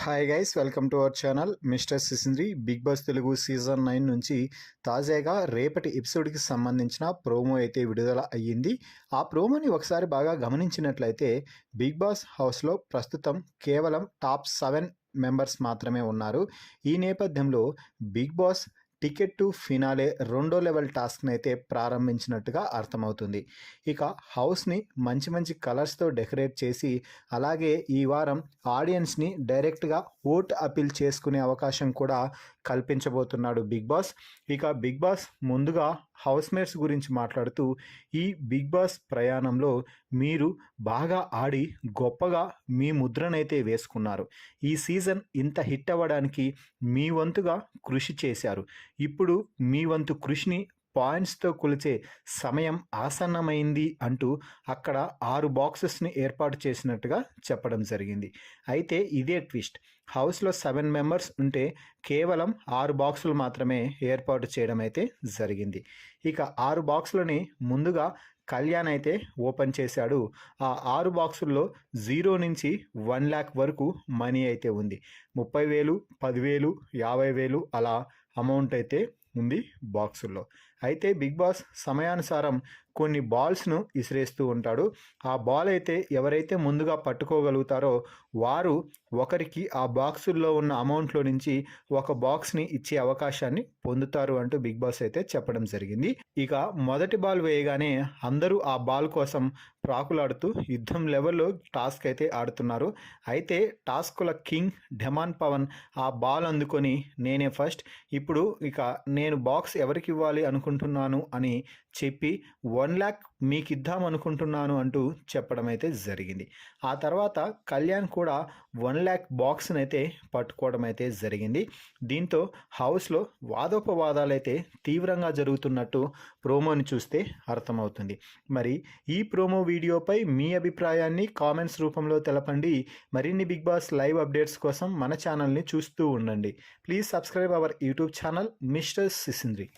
Hi guys, welcome to our channel mister Sisindri. Big Boss Telugu season 9 నుంచి తాజాగా రేపటి ఎపిసోడ్కి సంబంధించిన ప్రోమో అయితే విడుదల అయ్యింది. ఆ ప్రోమోని ఒకసారి బాగా గమనించినట్లయితే బిగ్ బాస్ హౌస్లో ప్రస్తుతం కేవలం టాప్ 7 మెంబర్స్ మాత్రమే ఉన్నారు. ఈ నేపథ్యంలో Big Boss ticket to finale రెండో లెవెల్ టాస్క్ని అయితే ప్రారంభించినట్టుగా అర్థమవుతుంది. ఇక హౌస్ని మంచి మంచి కలర్స్తో డెకరేట్ చేసి అలాగే ఈ వారం ఆడియన్స్ని డైరెక్ట్గా ఓట్ అపీల్ చేసుకునే అవకాశం కూడా కల్పించబోతున్నాడు బిగ్ బాస్. ఇక బిగ్ బాస్ ముందుగా హౌస్మేట్స్ గురించి మాట్లాడుతూ, ఈ బిగ్ బాస్ ప్రయాణంలో మీరు బాగా ఆడి గొప్పగా మీ ముద్రనైతే వేసుకున్నారు. ఈ సీజన్ ఇంత హిట్ అవ్వడానికి మీ వంతుగా కృషి చేశారు. ఇప్పుడు మీ వంతు కృషిని పాయింట్స్తో కొలిచే సమయం ఆసన్నమైంది అంటూ అక్కడ 6 బాక్సెస్ని ఏర్పాటు చేసినట్టుగా చెప్పడం జరిగింది. అయితే ఇదే ట్విస్ట్, హౌస్లో 7 మెంబర్స్ ఉంటే కేవలం 6 బాక్సులు మాత్రమే ఏర్పాటు చేయడం అయితే జరిగింది. ఇక 6 బాక్సులని ముందుగా కళ్యాణ్ అయితే ఓపెన్ చేశాడు. ఆ 6 బాక్సుల్లో 0 నుంచి 1 lakh వరకు మనీ అయితే ఉంది. 30,000, 10,000, 50,000 అలా అమౌంట్ అయితే ఉంది బాక్సుల్లో. అయితే బిగ్ బాస్ సమయానుసారం కొన్ని బాల్స్ను విసిరేస్తూ ఉంటాడు. ఆ బాల్ అయితే ఎవరైతే ముందుగా పట్టుకోగలుగుతారో వారు ఒకరికి ఆ బాక్సుల్లో ఉన్న అమౌంట్లో నుంచి ఒక బాక్స్ని ఇచ్చే అవకాశాన్ని పొందుతారు అంటూ బిగ్ బాస్ అయితే చెప్పడం జరిగింది. ఇక మొదటి బాల్ వేయగానే అందరూ ఆ బాల్ కోసం ప్రాకులాడుతూ యుద్ధం లెవెల్లో టాస్క్ అయితే ఆడుతున్నారు. అయితే టాస్కుల కింగ్ ఢమాన్ పవన్ ఆ బాల్ అందుకొని నేనే ఫస్ట్, ఇప్పుడు ఇక నేను బాక్స్ ఎవరికి ఇవ్వాలి అనుకుంటున్నాను అని చెప్పి 1 lakh మీకు ఇద్దాం అనుకుంటున్నాను అంటూ చెప్పడం అయితే జరిగింది. ఆ తర్వాత కళ్యాణ్ కూడా 1 lakh బాక్స్ని అయితే పట్టుకోవడం అయితే జరిగింది. దీంతో హౌస్లో వాదోపవాదాలు అయితే తీవ్రంగా జరుగుతున్నట్టు ప్రోమోని చూస్తే అర్థమవుతుంది. మరి ఈ ప్రోమో వీడియోపై మీ అభిప్రాయాన్ని కామెంట్స్ రూపంలో తెలపండి. మరిన్ని బిగ్ బాస్ లైవ్ అప్డేట్స్ కోసం మన ఛానల్ని చూస్తూ ఉండండి. Please subscribe our YouTube channel mister సిసింద్రి.